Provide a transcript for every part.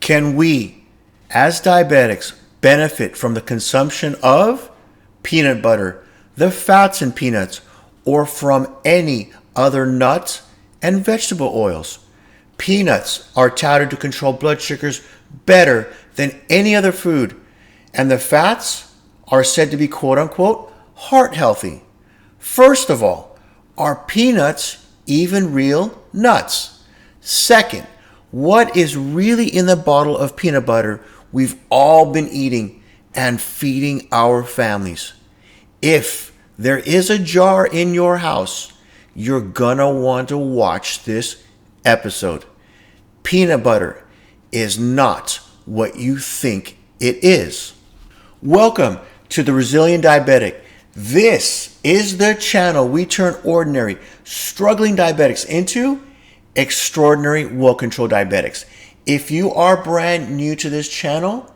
Can we, as diabetics, benefit from the consumption of peanut butter, the fats in peanuts, or from any other nuts and vegetable oils? Peanuts are touted to control blood sugars better than any other food, and the fats are said to be quote-unquote heart healthy. First of all, are peanuts even real nuts? Second, what is really in the bottle of peanut butter we've all been eating and feeding our families? If there is a jar in your house, you're gonna want to watch this episode. Peanut butter is not what you think it is. Welcome to the Resilient Diabetic. This is the channel we turn ordinary, struggling diabetics into extraordinary, well-controlled diabetics. If you are brand new to this channel,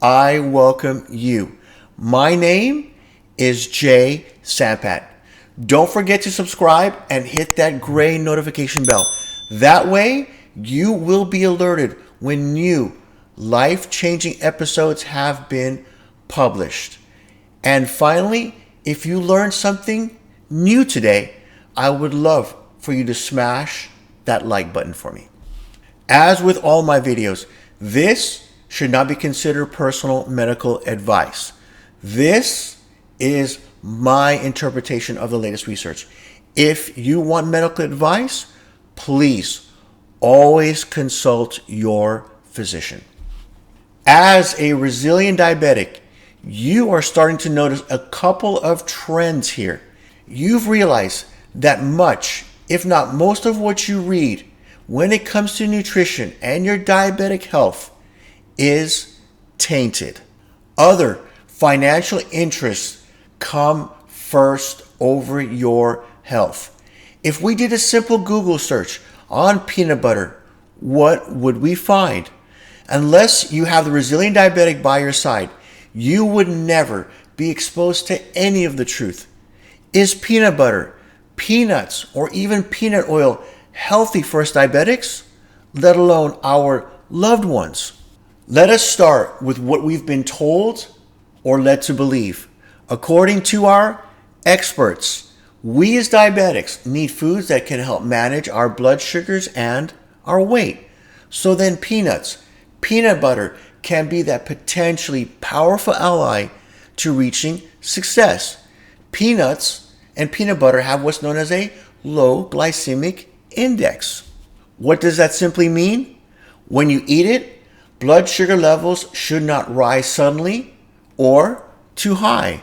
I welcome you. My name is Sampat. Don't forget to subscribe and hit that gray notification bell. That way, you will be alerted when new life-changing episodes have been published. And finally, if you learned something new today, I would love for you to smash that like button for me. As with all my videos, this should not be considered personal medical advice. This is my interpretation of the latest research. If you want medical advice, please always consult your physician. As a resilient diabetic, you are starting to notice a couple of trends here. You've realized that much, if not most of what you read when it comes to nutrition and your diabetic health is tainted. Other financial interests come first over your health. If we did a simple Google search on peanut butter, what would we find? Unless you have the resilient diabetic by your side, you would never be exposed to any of the truth. Is peanut butter, peanuts, or even peanut oil healthy for us diabetics, let alone our loved ones? Let us start with what we've been told or led to believe. According to our experts, we as diabetics need foods that can help manage our blood sugars and our weight. So then peanuts, peanut butter can be that potentially powerful ally to reaching success. Peanuts and peanut butter have what's known as a low glycemic index. What does that simply mean? When you eat it, blood sugar levels should not rise suddenly or too high.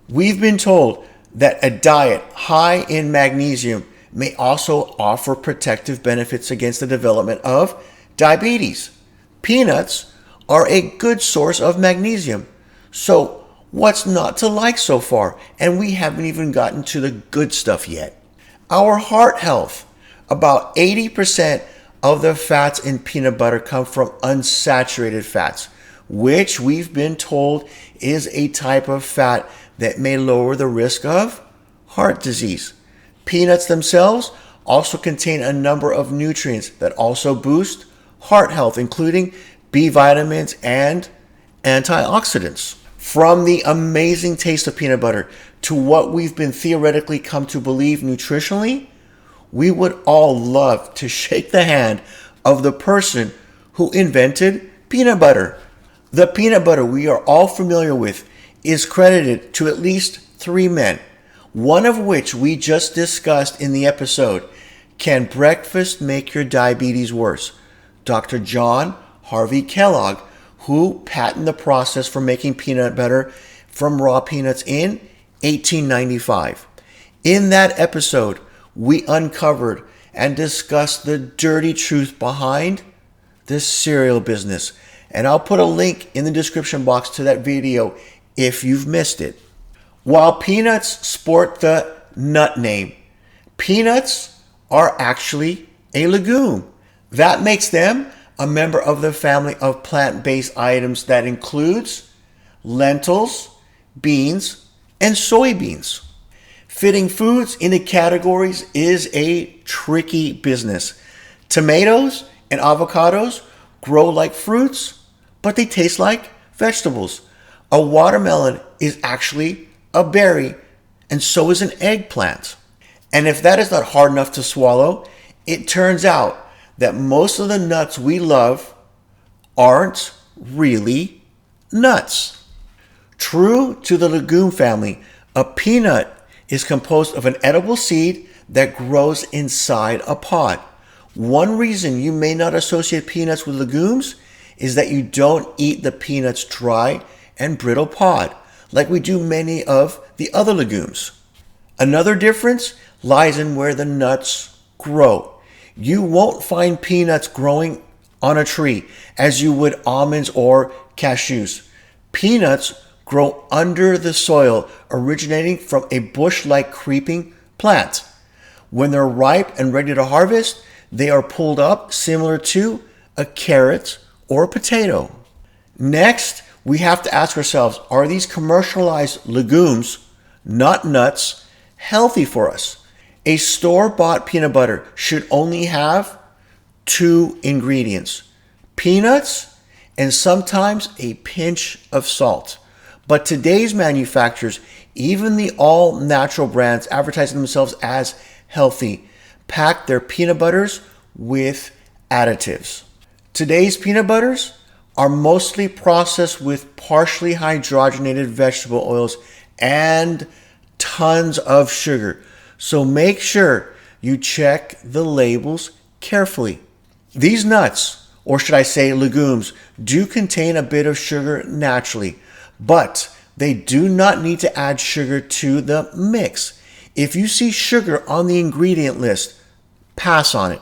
We've been told that a diet high in magnesium may also offer protective benefits against the development of diabetes. Peanuts are a good source of magnesium. So what's not to like so far? And we haven't even gotten to the good stuff yet. Our heart health. About 80% of the fats in peanut butter come from unsaturated fats, which we've been told is a type of fat that may lower the risk of heart disease. Peanuts themselves also contain a number of nutrients that also boost heart health, including B vitamins and antioxidants. From the amazing taste of peanut butter to what we've been theoretically come to believe nutritionally, we would all love to shake the hand of the person who invented peanut butter. The peanut butter we are all familiar with is credited to at least 3 men, one of which we just discussed in the episode, Can Breakfast Make Your Diabetes Worse? Dr. John Harvey Kellogg, who patented the process for making peanut butter from raw peanuts in 1895. In that episode, we uncovered and discussed the dirty truth behind this cereal business. And I'll put a link in the description box to that video if you've missed it. While peanuts sport the nut name, peanuts are actually a legume. That makes them a member of the family of plant-based items that includes lentils, beans, and soybeans. Fitting foods into categories is a tricky business. Tomatoes and avocados grow like fruits, but they taste like vegetables. A watermelon is actually a berry, and so is an eggplant. And if that is not hard enough to swallow, it turns out that most of the nuts we love aren't really nuts. True to the legume family, a peanut is composed of an edible seed that grows inside a pod. One reason you may not associate peanuts with legumes is that you don't eat the peanuts dry and brittle pod, like we do many of the other legumes. Another difference lies in where the nuts grow. You won't find peanuts growing on a tree as you would almonds or cashews. Peanuts grow under the soil, originating from a bush-like creeping plant. When they're ripe and ready to harvest, they are pulled up similar to a carrot or a potato. Next, we have to ask ourselves, are these commercialized legumes, not nuts, healthy for us? A store-bought peanut butter should only have 2 ingredients: peanuts and sometimes a pinch of salt. But today's manufacturers, even the all-natural brands advertising themselves as healthy, pack their peanut butters with additives. Today's peanut butters are mostly processed with partially hydrogenated vegetable oils and tons of sugar. So make sure you check the labels carefully. These nuts, or should I say legumes, do contain a bit of sugar naturally, but they do not need to add sugar to the mix. If you see sugar on the ingredient list, pass on it.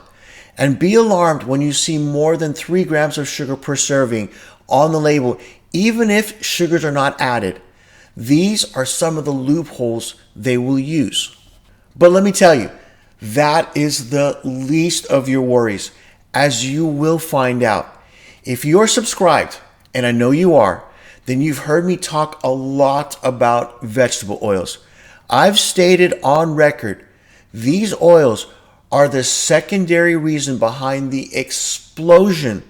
And be alarmed when you see more than 3 grams of sugar per serving on the label, even if sugars are not added. These are some of the loopholes they will use. But let me tell you, that is the least of your worries, as you will find out. If you're subscribed, and I know you are, then you've heard me talk a lot about vegetable oils. I've stated on record, these oils are the secondary reason behind the explosion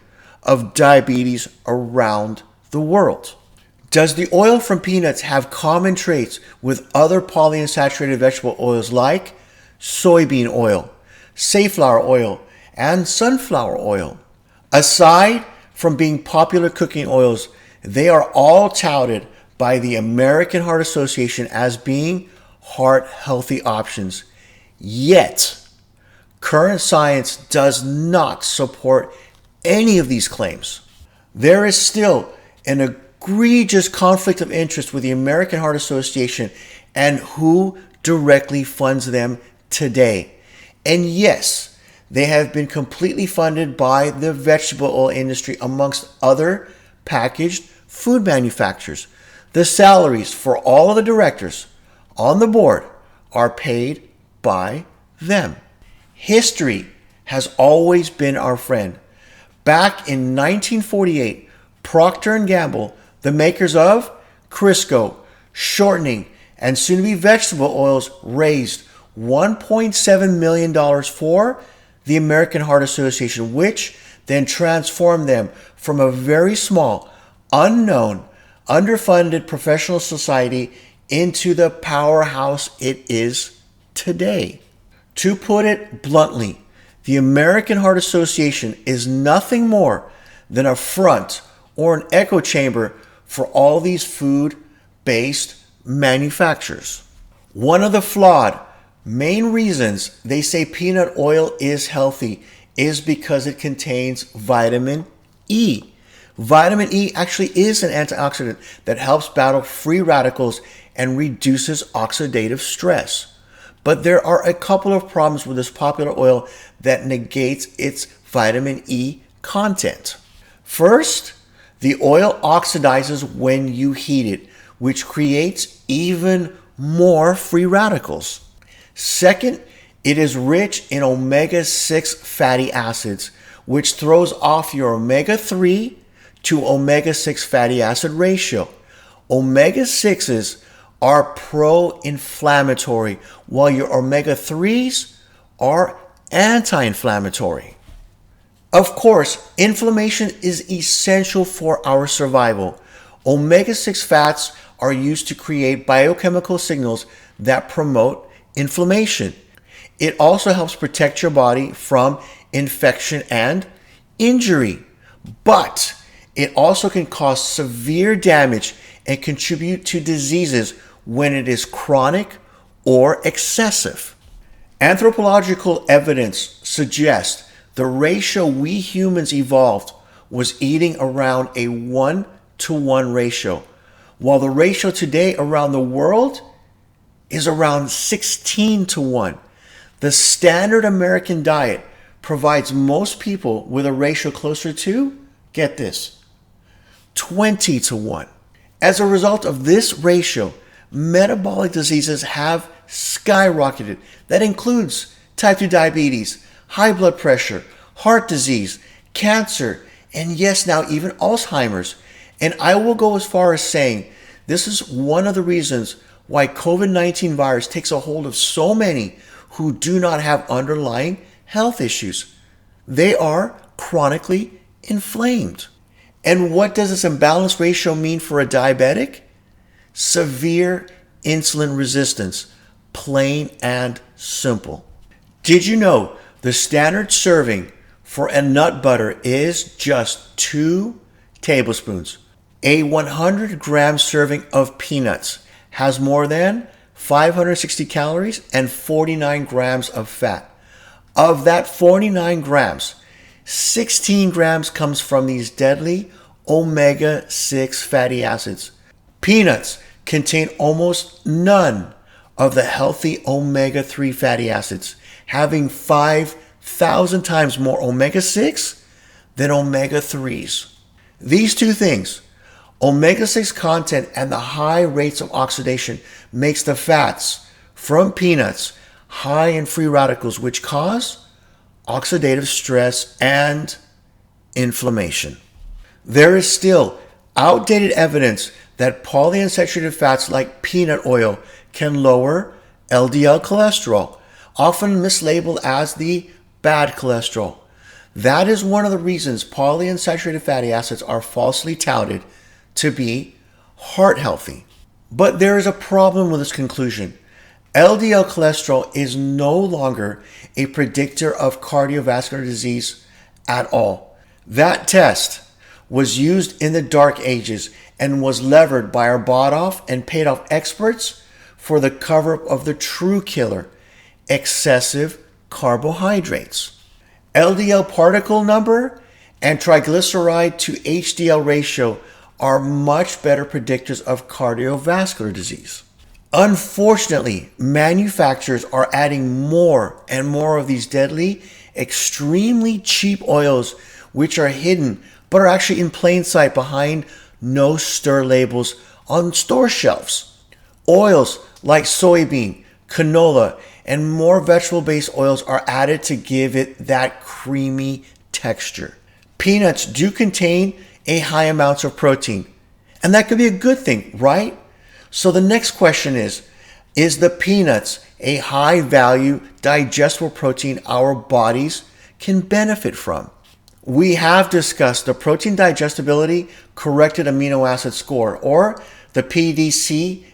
of diabetes around the world. Does the oil from peanuts have common traits with other polyunsaturated vegetable oils like soybean oil, safflower oil, and sunflower oil? Aside from being popular cooking oils, they are all touted by the American Heart Association as being heart-healthy options. Yet, current science does not support any of these claims. There is still an egregious conflict of interest with the American Heart Association and who directly funds them today. And yes, they have been completely funded by the vegetable oil industry amongst other packaged food manufacturers. The salaries for all of the directors on the board are paid by them. History has always been our friend. Back in 1948, Procter & Gamble, the makers of Crisco, shortening, and soon-to-be vegetable oils, raised $1.7 million for the American Heart Association, which then transformed them from a very small, unknown, underfunded professional society into the powerhouse it is today. To put it bluntly, the American Heart Association is nothing more than a front or an echo chamber for all these food-based manufacturers. One of the flawed main reasons they say peanut oil is healthy is because it contains vitamin E. Vitamin E actually is an antioxidant that helps battle free radicals and reduces oxidative stress. But there are a couple of problems with this popular oil that negates its vitamin E content. First, the oil oxidizes when you heat it, which creates even more free radicals. Second, it is rich in omega-6 fatty acids, which throws off your omega-3 to omega-6 fatty acid ratio. Omega-6s are pro-inflammatory, while your omega-3s are anti-inflammatory. Of course, inflammation is essential for our survival. Omega-6 fats are used to create biochemical signals that promote inflammation. It also helps protect your body from infection and injury. But it also can cause severe damage and contribute to diseases when it is chronic or excessive. Anthropological evidence suggests the ratio we humans evolved was eating around a 1-to-1 ratio, while the ratio today around the world is around 16-to-1. The standard American diet provides most people with a ratio closer to, get this, 20-to-1. As a result of this ratio, metabolic diseases have skyrocketed. That includes type 2 diabetes, high blood pressure, heart disease, cancer, and yes, now even Alzheimer's. And I will go as far as saying this is one of the reasons why COVID-19 virus takes a hold of so many who do not have underlying health issues. They are chronically inflamed. And what does this imbalanced ratio mean for a diabetic? Severe insulin resistance, plain and simple. Did you know the standard serving for a nut butter is just 2 tablespoons? A 100-gram serving of peanuts has more than 560 calories and 49 grams of fat. Of that 49 grams, 16 grams comes from these deadly omega-6 fatty acids. Peanuts contain almost none of the healthy omega-3 fatty acids, having 5,000 times more omega-6 than omega-3s. These two things, omega-6 content and the high rates of oxidation, makes the fats from peanuts high in free radicals, which cause oxidative stress and inflammation. There is still outdated evidence that polyunsaturated fats like peanut oil can lower LDL cholesterol, often mislabeled as the bad cholesterol. That is one of the reasons polyunsaturated fatty acids are falsely touted to be heart healthy. But there is a problem with this conclusion. LDL cholesterol is no longer a predictor of cardiovascular disease at all. That test was used in the Dark Ages and was levered by our bought-off and paid-off experts for the cover-up of the true killer, excessive carbohydrates. LDL particle number and triglyceride to HDL ratio are much better predictors of cardiovascular disease. Unfortunately, manufacturers are adding more and more of these deadly, extremely cheap oils, which are hidden but are actually in plain sight behind no stir labels on store shelves. Oils like soybean, canola, and more vegetable-based oils are added to give it that creamy texture. Peanuts do contain a high amounts of protein, and that could be a good thing, right? So the next question is the peanuts a high-value digestible protein our bodies can benefit from? We have discussed the protein digestibility corrected amino acid score, or the PDCAAS.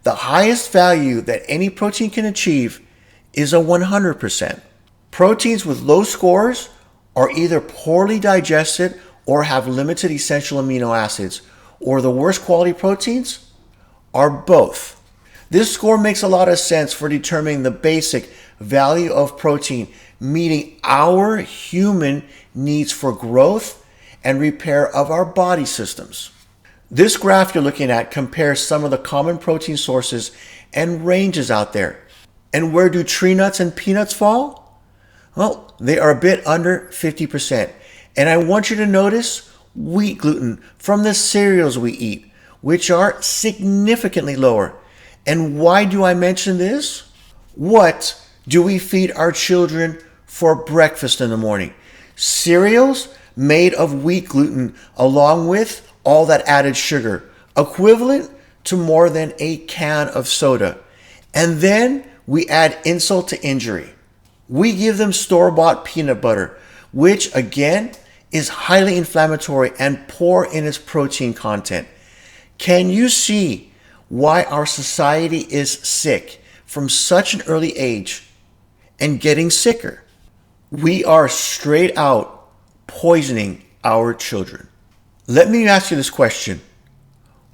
The highest value that any protein can achieve is a 100%. Proteins with low scores are either poorly digested or have limited essential amino acids, or the worst quality proteins are both. This score makes a lot of sense for determining the basic value of protein, meeting our human needs for growth and repair of our body systems. This graph you're looking at compares some of the common protein sources and ranges out there. And where do tree nuts and peanuts fall? Well, they are a bit under 50%. And I want you to notice wheat gluten from the cereals we eat, which are significantly lower. And why do I mention this? What do we feed our children for breakfast in the morning? Cereals made of wheat gluten along with all that added sugar, equivalent to more than a can of soda. And then we add insult to injury. We give them store-bought peanut butter, which again is highly inflammatory and poor in its protein content. Can you see why our society is sick from such an early age and getting sicker? We are straight out poisoning our children. Let me ask you this question.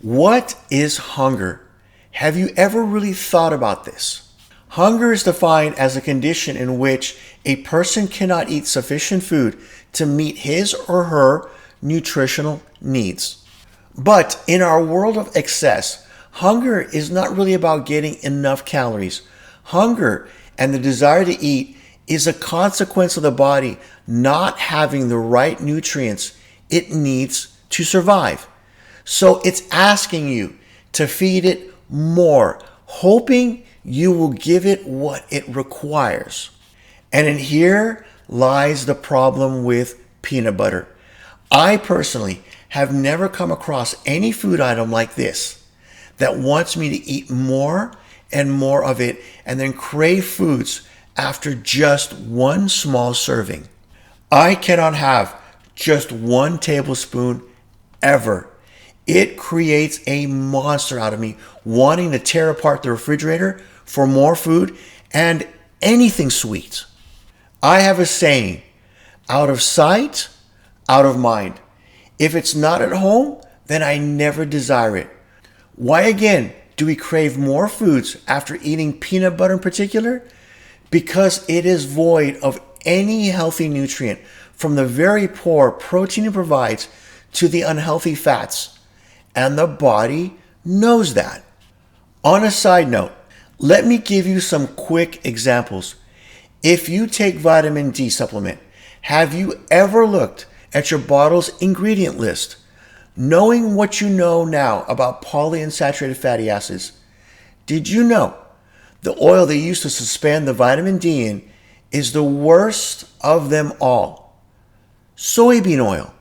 What is hunger? Have you ever really thought about this? Hunger is defined as a condition in which a person cannot eat sufficient food to meet his or her nutritional needs. But in our world of excess, hunger is not really about getting enough calories. Hunger and the desire to eat is a consequence of the body not having the right nutrients it needs to survive. So it's asking you to feed it more, hoping you will give it what it requires. And in here lies the problem with peanut butter. I personally have never come across any food item like this that wants me to eat more and more of it and then crave foods after just one small serving. I cannot have just 1 tablespoon ever. It creates a monster out of me, wanting to tear apart the refrigerator for more food and anything sweet. I have a saying, out of sight, out of mind. If it's not at home, then I never desire it. Why again do we crave more foods after eating peanut butter in particular? Because it is void of any healthy nutrient, from the very poor protein it provides to the unhealthy fats. And the body knows that. On a side note, let me give you some quick examples. If you take vitamin D supplement, have you ever looked at your bottle's ingredient list? Knowing what you know now about polyunsaturated fatty acids, did you know the oil they use to suspend the vitamin D in is the worst of them all? Soybean oil.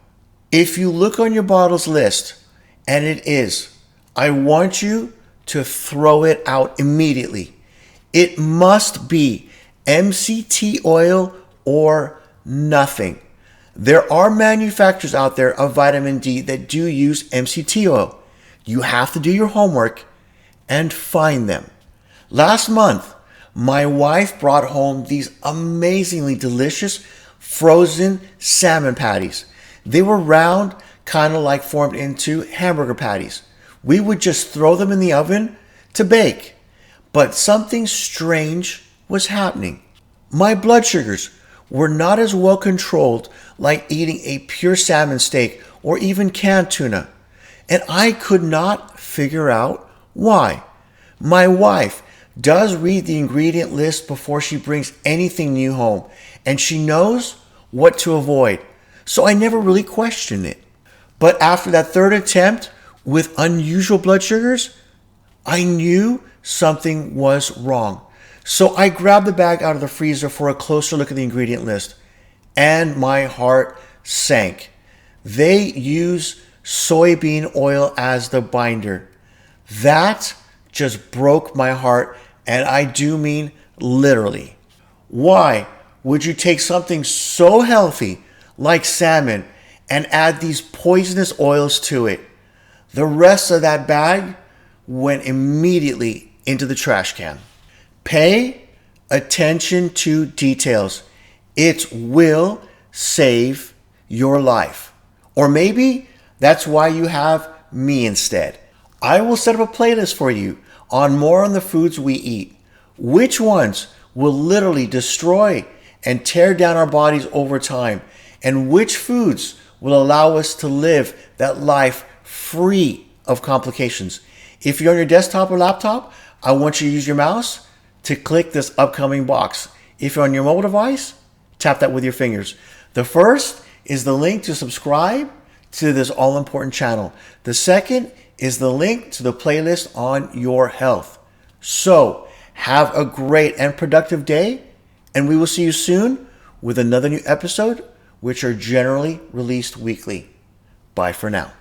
If you look on your bottle's list and it is, I want you to throw it out immediately. It must be MCT oil or nothing. There are manufacturers out there of vitamin D that do use MCT oil. You have to do your homework and find them. Last month, my wife brought home these amazingly delicious frozen salmon patties. They were round, kind of like formed into hamburger patties. We would just throw them in the oven to bake. But something strange was happening. My blood sugars were not as well controlled like eating a pure salmon steak or even canned tuna. And I could not figure out why. My wife does read the ingredient list before she brings anything new home, and she knows what to avoid. So I never really questioned it. But after that third attempt with unusual blood sugars, I knew something was wrong. So I grabbed the bag out of the freezer for a closer look at the ingredient list, and my heart sank. They use soybean oil as the binder. That just broke my heart, and I do mean literally. Why would you take something so healthy like salmon and add these poisonous oils to it? The rest of that bag went immediately into the trash can. Pay attention to details. It will save your life. Or maybe that's why you have me instead. I will set up a playlist for you on more on the foods we eat. Which ones will literally destroy and tear down our bodies over time, and which foods will allow us to live that life free of complications. If you're on your desktop or laptop, I want you to use your mouse to click this upcoming box. If you're on your mobile device, tap that with your fingers. The first is the link to subscribe to this all-important channel. The second is the link to the playlist on your health. So, have a great and productive day, and we will see you soon with another new episode, which are generally released weekly. Bye for now.